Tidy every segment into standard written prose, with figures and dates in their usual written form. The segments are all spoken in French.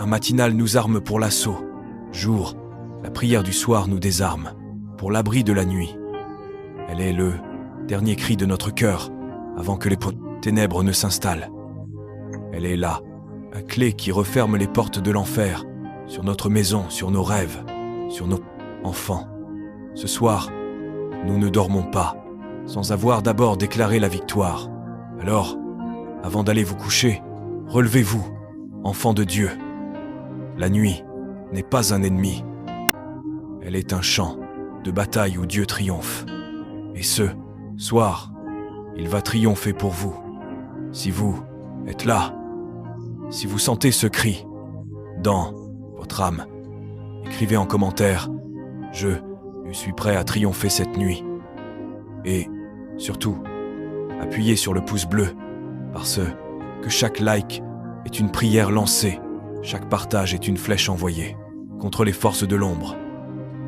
un matinal nous arme pour l'assaut. Jour, la prière du soir nous désarme, pour l'abri de la nuit. Elle est le dernier cri de notre cœur, avant que les ténèbres ne s'installent. Elle est là, la clé qui referme les portes de l'enfer, sur notre maison, sur nos rêves, sur nos enfants. Ce soir, nous ne dormons pas, sans avoir d'abord déclaré la victoire. Alors, avant d'aller vous coucher, relevez-vous, enfants de Dieu. La nuit n'est pas un ennemi. Elle est un champ de bataille où Dieu triomphe. Et ce soir, il va triompher pour vous. Si vous êtes là, si vous sentez ce cri dans votre âme, écrivez en commentaire « Je suis prêt à triompher cette nuit ». Et surtout, appuyez sur le pouce bleu, parce que chaque like est une prière lancée, chaque partage est une flèche envoyée contre les forces de l'ombre.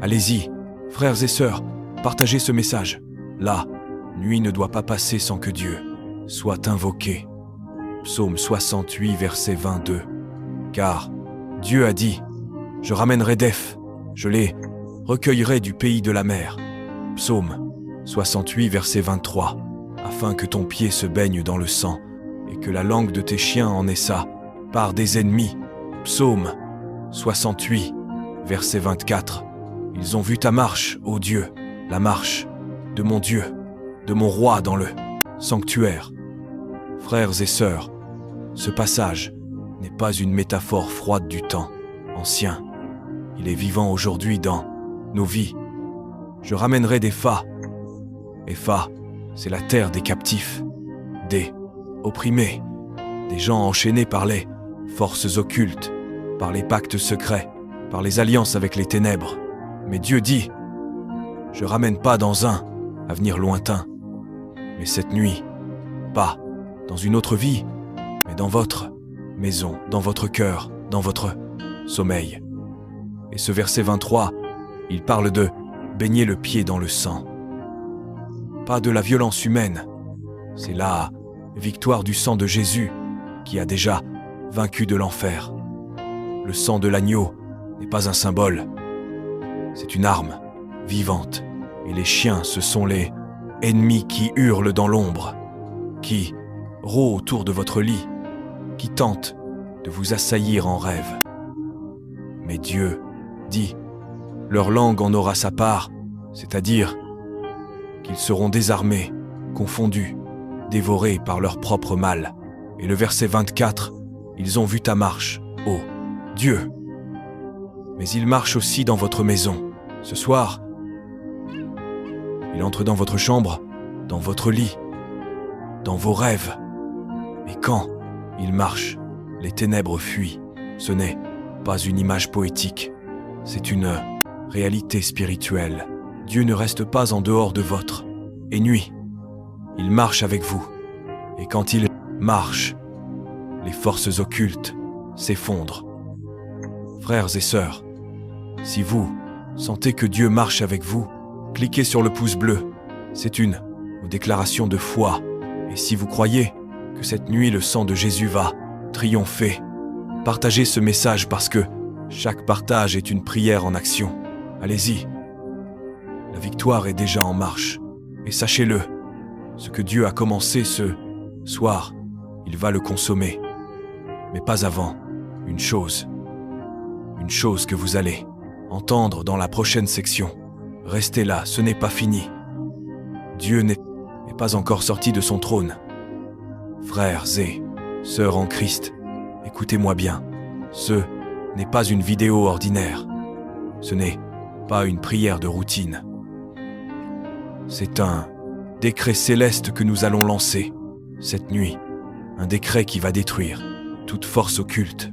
Allez-y, frères et sœurs, partagez ce message. La nuit ne doit pas passer sans que Dieu soit invoqué. Psaume 68, verset 22. Car Dieu a dit « Je ramènerai Deph, je les recueillerai du pays de la mer. » Psaume 68, verset 23. Afin que ton pied se baigne dans le sang et que la langue de tes chiens en ait ça par des ennemis. Psaume 68, verset 24. Ils ont vu ta marche, ô Dieu, la marche de mon Dieu, de mon roi dans le sanctuaire. Frères et sœurs, ce passage n'est pas une métaphore froide du temps ancien. Il est vivant aujourd'hui dans nos vies. Je ramènerai des Fa. Et Fa, c'est la terre des captifs, des opprimés, des gens enchaînés par les forces occultes, par les pactes secrets, par les alliances avec les ténèbres. Mais Dieu dit, je ramène pas dans un avenir lointain, mais cette nuit, pas dans une autre vie, mais dans votre maison, dans votre cœur, dans votre sommeil. Et ce verset 23, il parle de baigner le pied dans le sang. Pas de la violence humaine, c'est la victoire du sang de Jésus qui a déjà vaincu de l'enfer. Le sang de l'agneau n'est pas un symbole, c'est une arme vivante. Et les chiens, ce sont les ennemis qui hurlent dans l'ombre, qui rôdent autour de votre lit, qui tentent de vous assaillir en rêve. Mais Dieu dit, leur langue en aura sa part, c'est-à-dire qu'ils seront désarmés, confondus, dévorés par leur propre mal. Et le verset 24, ils ont vu ta marche, ô Dieu. Mais ils marchent aussi dans votre maison. Ce soir, il entre dans votre chambre, dans votre lit, dans vos rêves. Et quand il marche, les ténèbres fuient. Ce n'est pas une image poétique, c'est une réalité spirituelle. Dieu ne reste pas en dehors de votre et nuit. Il marche avec vous. Et quand il marche, les forces occultes s'effondrent. Frères et sœurs, si vous sentez que Dieu marche avec vous, cliquez sur le pouce bleu. C'est une déclaration de foi. Et si vous croyez que cette nuit le sang de Jésus va triompher, partagez ce message parce que chaque partage est une prière en action. Allez-y. La victoire est déjà en marche. Et sachez-le, ce que Dieu a commencé ce soir, il va le consommer. Mais pas avant une chose que vous allez entendre dans la prochaine section. Restez là, ce n'est pas fini. Dieu n'est pas encore sorti de son trône. Frères et sœurs en Christ, écoutez-moi bien. Ce n'est pas une vidéo ordinaire. Ce n'est pas une prière de routine. C'est un décret céleste que nous allons lancer cette nuit. Un décret qui va détruire toute force occulte,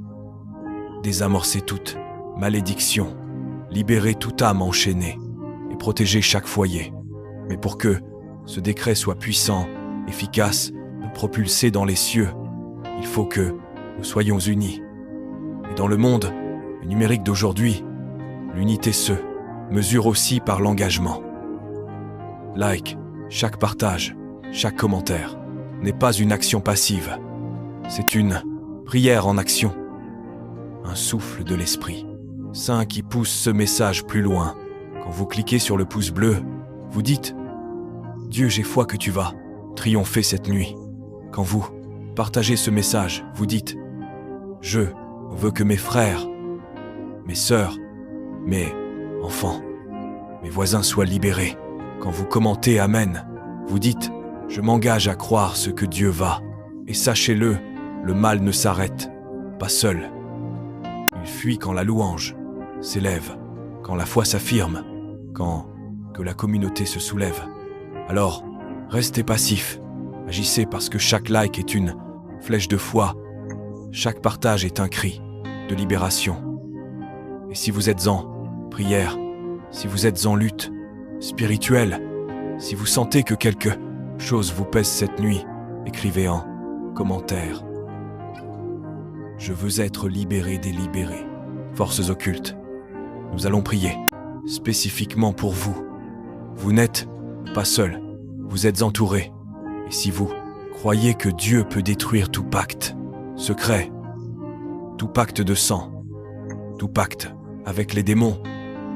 désamorcer toute malédiction, libérer toute âme enchaînée et protéger chaque foyer. Mais pour que ce décret soit puissant, efficace, nous propulser dans les cieux, il faut que nous soyons unis. Et dans le monde numérique d'aujourd'hui, l'unité se mesure aussi par l'engagement. Like, chaque partage, chaque commentaire n'est pas une action passive, c'est une prière en action. un souffle de l'Esprit Saint qui pousse ce message plus loin. Quand vous cliquez sur le pouce bleu, vous dites « Dieu, j'ai foi que tu vas triompher cette nuit ». Quand vous partagez ce message, vous dites « Je veux que mes frères, mes sœurs, mes enfants, mes voisins soient libérés ». Quand vous commentez « Amen », vous dites « Je m'engage à croire ce que Dieu va ». Et sachez-le, le mal ne s'arrête pas seul. Il fuit quand la louange s'élève, quand la foi s'affirme, quand que la communauté se soulève. Alors, restez passifs, agissez parce que chaque like est une flèche de foi, chaque partage est un cri de libération. Et si vous êtes en prière, si vous êtes en lutte spirituelle, si vous sentez que quelque chose vous pèse cette nuit, écrivez en commentaire. Je veux être libéré des libérés. Forces occultes, nous allons prier spécifiquement pour vous. Vous n'êtes pas seul, vous êtes entourés. Et si vous croyez que Dieu peut détruire tout pacte secret, tout pacte de sang, tout pacte avec les démons,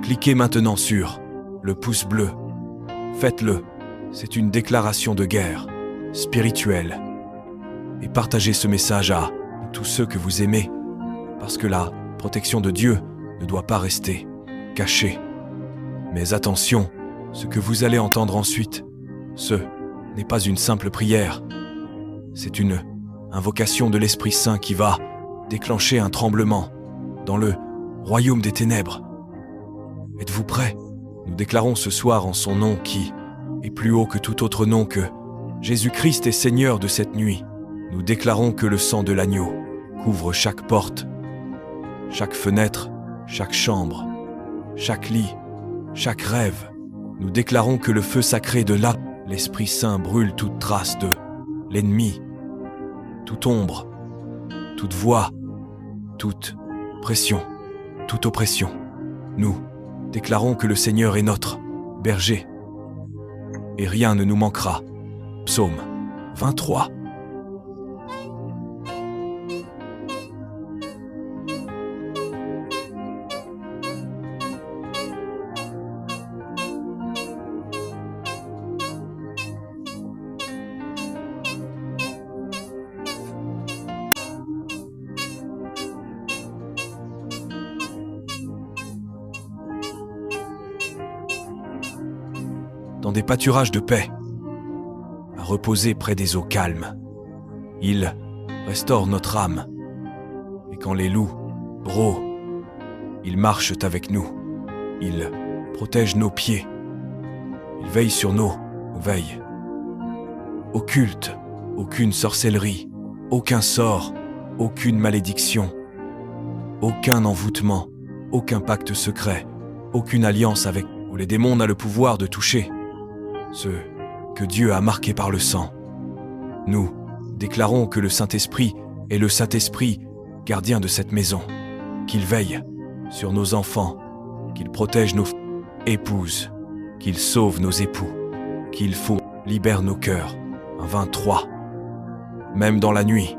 cliquez maintenant sur le pouce bleu. Faites-le, c'est une déclaration de guerre spirituelle. Et partagez ce message à tous ceux que vous aimez, parce que la protection de Dieu ne doit pas rester cachée. Mais attention, ce que vous allez entendre ensuite, ce n'est pas une simple prière, c'est une invocation de l'Esprit Saint qui va déclencher un tremblement dans le royaume des ténèbres. Êtes-vous prêts? Nous déclarons ce soir en son nom qui est plus haut que tout autre nom, que Jésus-Christ est Seigneur de cette nuit. Nous déclarons que le sang de l'agneau couvre chaque porte, chaque fenêtre, chaque chambre, chaque lit, chaque rêve. Nous déclarons que le feu sacré de l'Esprit Saint brûle toute trace de l'ennemi, toute ombre, toute voix, toute pression, toute oppression. Nous déclarons que le Seigneur est notre berger et rien ne nous manquera. Psaume 23. Dans des pâturages de paix, à reposer près des eaux calmes. Il restaure notre âme. Et quand les loups rôent, ils marchent avec nous. Il protège nos pieds. Il veille sur nos veilles. Occulte, aucune sorcellerie, aucun sort, aucune malédiction, aucun envoûtement, aucun pacte secret, aucune alliance avec où les démons n'ont le pouvoir de toucher ceux que Dieu a marqués par le sang. Nous déclarons que le Saint-Esprit est le Saint-Esprit, gardien de cette maison, qu'il veille sur nos enfants, qu'il protège nos épouses, qu'il sauve nos époux, qu'il libère nos cœurs. 23. Même dans la nuit,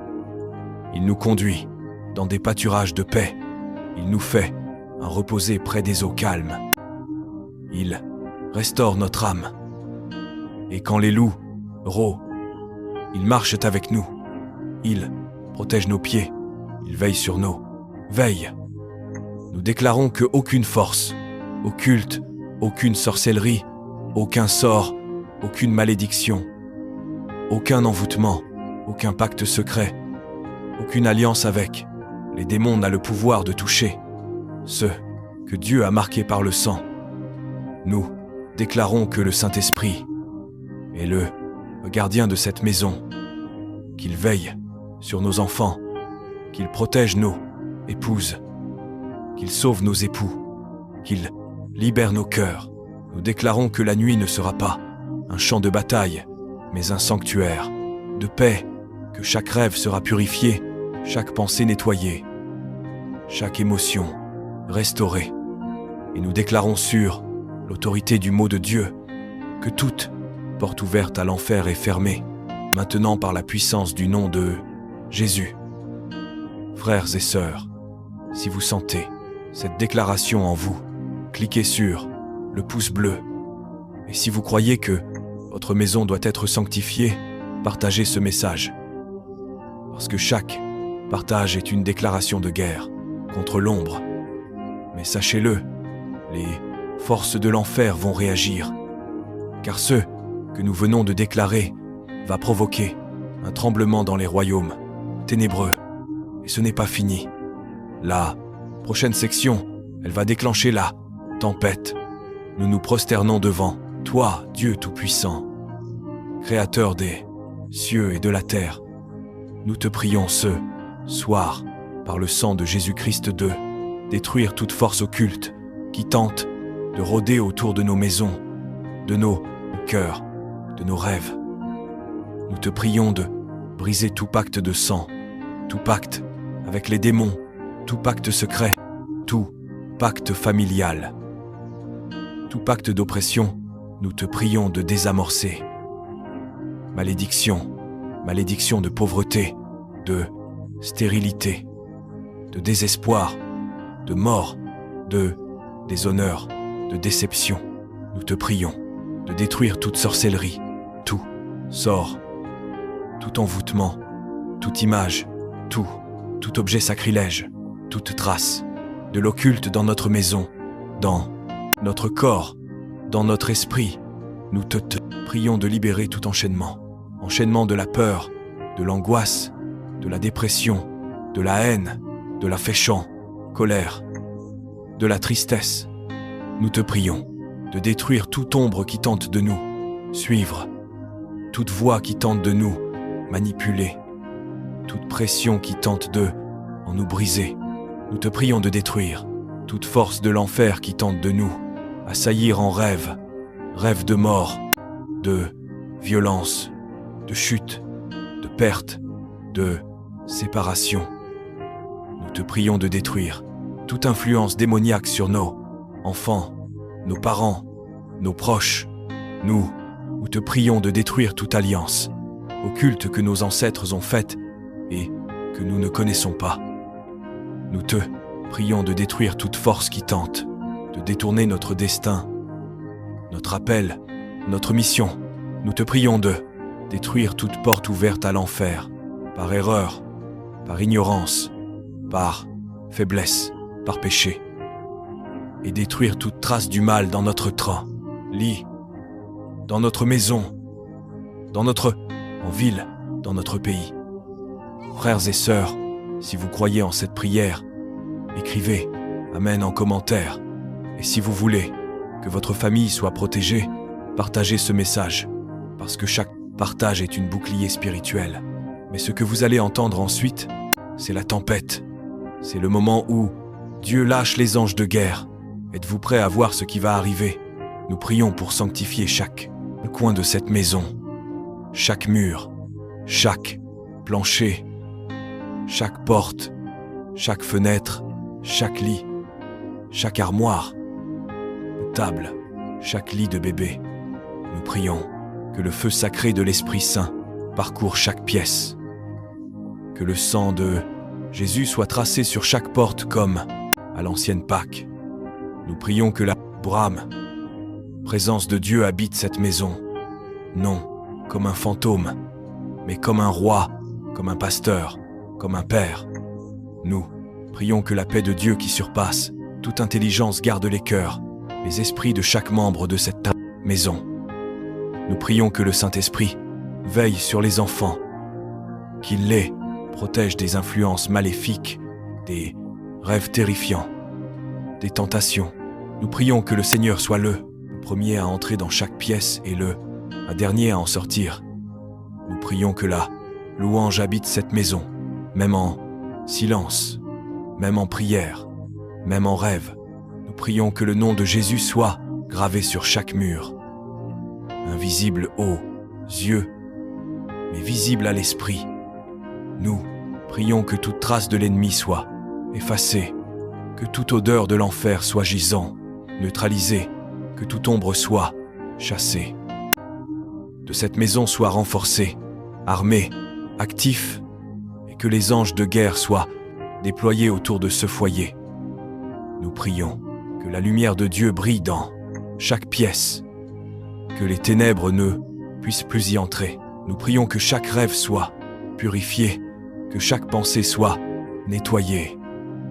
il nous conduit dans des pâturages de paix. Il nous fait reposer près des eaux calmes. Il restaure notre âme. Et quand les loups rôent, ils marchent avec nous. Il protège nos pieds. Il veille sur nos veilles. Nous déclarons que aucune force occulte, aucune sorcellerie, aucun sort, aucune malédiction, aucun envoûtement, aucun pacte secret, aucune alliance avec les démons n'a le pouvoir de toucher ceux que Dieu a marqués par le sang. Nous déclarons que le Saint-Esprit est le gardien de cette maison, qu'il veille sur nos enfants, qu'il protège nos épouses, qu'il sauve nos époux, qu'il libère nos cœurs. Nous déclarons que la nuit ne sera pas un champ de bataille, mais un sanctuaire de paix, que chaque rêve sera purifié, chaque pensée nettoyée, chaque émotion restaurée. Et nous déclarons sur l'autorité du mot de Dieu que toute porte ouverte à l'enfer est fermée, maintenant par la puissance du nom de Jésus. Frères et sœurs, Si vous sentez cette déclaration en vous, cliquez sur le pouce bleu. Et si vous croyez que votre maison doit être sanctifiée, partagez ce message. Parce que chaque partage est une déclaration de guerre contre l'ombre. Mais sachez-le, les forces de l'enfer vont réagir. Car ce que nous venons de déclarer va provoquer un tremblement dans les royaumes ténébreux. Et ce n'est pas fini. La prochaine section, elle va déclencher la tempête. Nous nous prosternons devant toi, Dieu Tout-Puissant, Créateur des cieux et de la terre. Nous te prions ce soir, par le sang de Jésus-Christ, de détruire toute force occulte qui tente de rôder autour de nos maisons, de nos cœurs, de nos rêves. Nous te prions de briser tout pacte de sang, tout pacte avec les démons, tout pacte secret, tout pacte familial, tout pacte d'oppression. Nous te prions de désamorcer. Malédiction, malédiction de pauvreté, de stérilité, de désespoir, de mort, de déshonneur, de déception. Nous te prions de détruire toute sorcellerie, tout sort, tout envoûtement, toute image, tout objet sacrilège, toute trace de l'occulte dans notre maison, dans notre corps, dans notre esprit. Nous te prions de libérer tout enchaînement de la peur, de l'angoisse, de la dépression, de la haine, de l'affection, colère, de la tristesse. Nous te prions de détruire toute ombre qui tente de nous suivre, toute voix qui tente de nous manipuler, toute pression qui tente de nous briser. Nous te prions de détruire toute force de l'enfer qui tente de nous assaillir en rêve, rêve de mort, de violence, de chute, de perte, de séparation. Nous te prions de détruire toute influence démoniaque sur nos enfants, nos parents, nos proches. Nous te prions de détruire toute alliance occulte que nos ancêtres ont faite et que nous ne connaissons pas. Nous te prions de détruire toute force qui tente de détourner notre destin, notre appel, notre mission. Nous te prions de détruire toute porte ouverte à l'enfer, par erreur, par ignorance, par faiblesse, par péché, et détruire toute trace du mal dans notre train, lit, dans notre maison, en ville, dans notre pays. Frères et sœurs, si vous croyez en cette prière, écrivez « Amen » en commentaire. Et si vous voulez que votre famille soit protégée, partagez ce message, parce que chaque partage est une bouclier spirituelle. Mais ce que vous allez entendre ensuite, c'est la tempête. C'est le moment où Dieu lâche les anges de guerre. Êtes-vous prêts à voir ce qui va arriver? Nous prions pour sanctifier chaque coin de cette maison, chaque mur, chaque plancher, chaque porte, chaque fenêtre, chaque lit, chaque armoire, table, chaque lit de bébé. Nous prions que le feu sacré de l'Esprit Saint parcourt chaque pièce. Que le sang de Jésus soit tracé sur chaque porte comme à l'ancienne Pâques. Nous prions que la présence de Dieu habite cette maison. Non comme un fantôme, mais comme un roi, comme un pasteur, comme un père. Nous prions que la paix de Dieu qui surpasse toute intelligence garde les cœurs, les esprits de chaque membre de cette maison. Nous prions que le Saint-Esprit veille sur les enfants, qu'il les protège des influences maléfiques, des rêves terrifiants, des tentations. Nous prions que le Seigneur soit le premier à entrer dans chaque pièce et le dernier à en sortir. Nous prions que la louange habite cette maison, même en silence, même en prière, même en rêve. Nous prions que le nom de Jésus soit gravé sur chaque mur, invisible aux yeux, mais visible à l'esprit. Nous prions que toute trace de l'ennemi soit effacée, que toute odeur de l'enfer soit gisant, neutralisée, que toute ombre soit chassée. De cette maison soit renforcée, armée, actif, et que les anges de guerre soient déployés autour de ce foyer. Nous prions que la lumière de Dieu brille dans chaque pièce, que les ténèbres ne puissent plus y entrer. Nous prions que chaque rêve soit purifié, que chaque pensée soit nettoyée,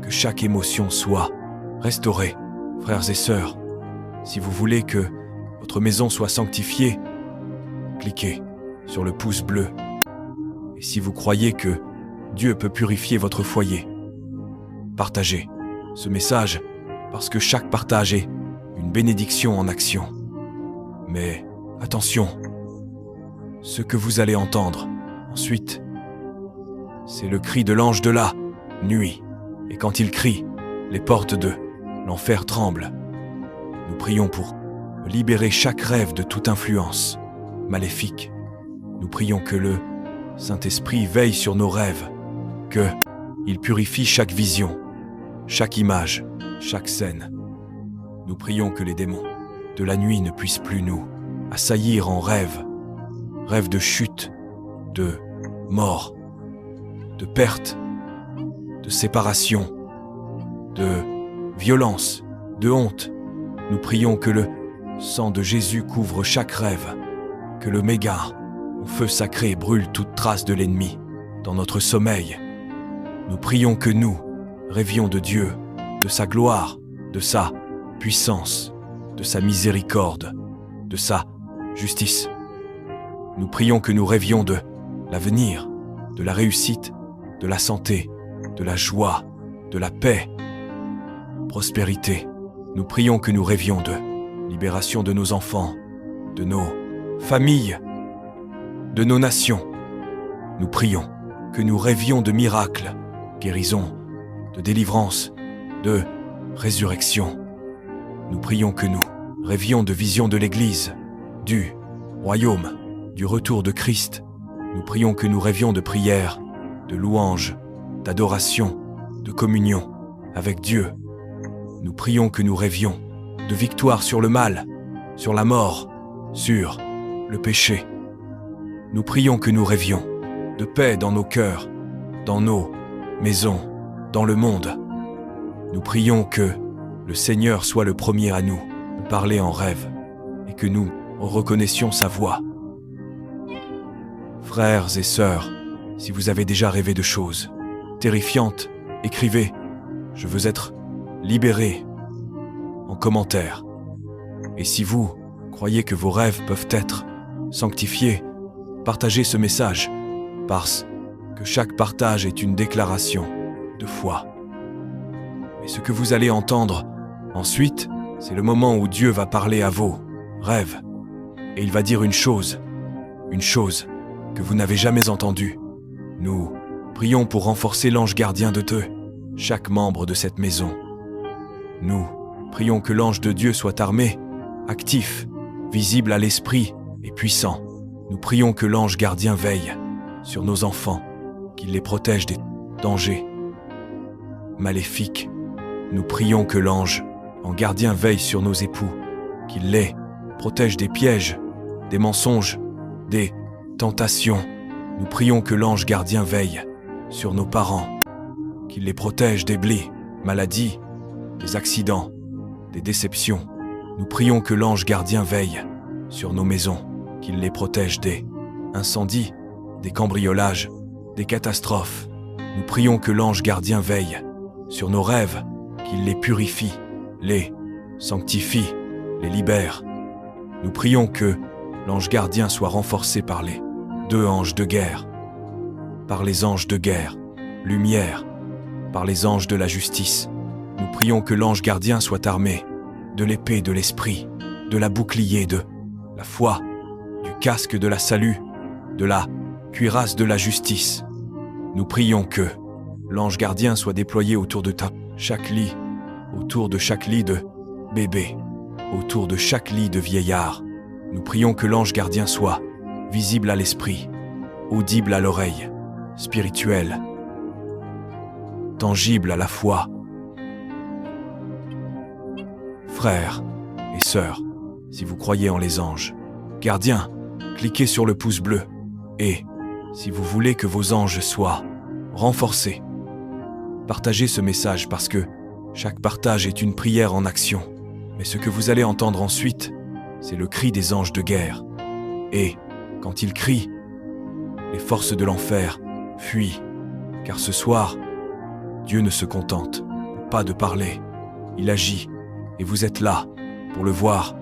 que chaque émotion soit restaurée. Frères et sœurs, si vous voulez que votre maison soit sanctifiée, cliquez sur le pouce bleu. Et si vous croyez que Dieu peut purifier votre foyer, partagez ce message parce que chaque partage est une bénédiction en action. Mais attention, ce que vous allez entendre ensuite, c'est le cri de l'ange de la nuit. Et quand il crie, les portes de l'enfer tremblent. Nous prions pour libérer chaque rêve de toute influence maléfique. Nous prions que le Saint-Esprit veille sur nos rêves, qu'il purifie chaque vision, chaque image, chaque scène. Nous prions que les démons de la nuit ne puissent plus nous assaillir en rêves, rêves de chute, de mort, de perte, de séparation, de violence, de honte. Nous prions que le sang de Jésus couvre chaque rêve, que le Mégare, au feu sacré, brûle toute trace de l'ennemi dans notre sommeil. Nous prions que nous rêvions de Dieu, de sa gloire, de sa puissance, de sa miséricorde, de sa justice. Nous prions que nous rêvions de l'avenir, de la réussite, de la santé, de la joie, de la paix, prospérité. Nous prions que nous rêvions de libération de nos enfants, de nos familles, de nos nations. Nous prions que nous rêvions de miracles, guérison, de délivrance, de résurrection. Nous prions que nous rêvions de visions de l'Église, du royaume, du retour de Christ. Nous prions que nous rêvions de prières, de louanges, d'adoration, de communion avec Dieu. Nous prions que nous rêvions de victoire sur le mal, sur la mort, sur le péché. Nous prions que nous rêvions de paix dans nos cœurs, dans nos maisons, dans le monde. Nous prions que le Seigneur soit le premier à nous parler en rêve et que nous reconnaissions sa voix. Frères et sœurs, si vous avez déjà rêvé de choses terrifiantes, écrivez « Je veux être libéré » en commentaire. Et si vous croyez que vos rêves peuvent être sanctifiés, partagez ce message, parce que chaque partage est une déclaration de foi. Et ce que vous allez entendre ensuite, c'est le moment où Dieu va parler à vos rêves. Et il va dire une chose que vous n'avez jamais entendue. Nous prions pour renforcer l'ange gardien de chaque membre de cette maison. Nous prions que l'ange de Dieu soit armé, actif, visible à l'esprit et puissant. Nous prions que l'ange gardien veille sur nos enfants, qu'il les protège des dangers maléfiques. Nous prions que l'ange en gardien veille sur nos époux, qu'il les protège des pièges, des mensonges, des tentations. Nous prions que l'ange gardien veille sur nos parents, qu'il les protège des maladies, des accidents, des déceptions. Nous prions que l'ange gardien veille sur nos maisons, qu'il les protège des incendies, des cambriolages, des catastrophes. Nous prions que l'ange gardien veille sur nos rêves, qu'il les purifie, les sanctifie, les libère. Nous prions que l'ange gardien soit renforcé par les 2 anges de guerre, par les anges de guerre, lumière, par les anges de la justice. Nous prions que l'ange gardien soit armé de l'épée de l'esprit, de la bouclier de la foi, du casque de la salut, de la cuirasse de la justice. Nous prions que l'ange gardien soit déployé autour de chaque lit, autour de chaque lit de bébé, autour de chaque lit de vieillard. Nous prions que l'ange gardien soit visible à l'esprit, audible à l'oreille, spirituel, tangible à la foi. Frères et sœurs, si vous croyez en les anges gardiens, cliquez sur le pouce bleu. Et si vous voulez que vos anges soient renforcés, Partagez ce message parce que chaque partage est une prière en action. Mais ce que vous allez entendre ensuite, c'est le cri des anges de guerre. Et, quand ils crient, les forces de l'enfer fuient. Car ce soir, Dieu ne se contente pas de parler. Il agit, et vous êtes là pour le voir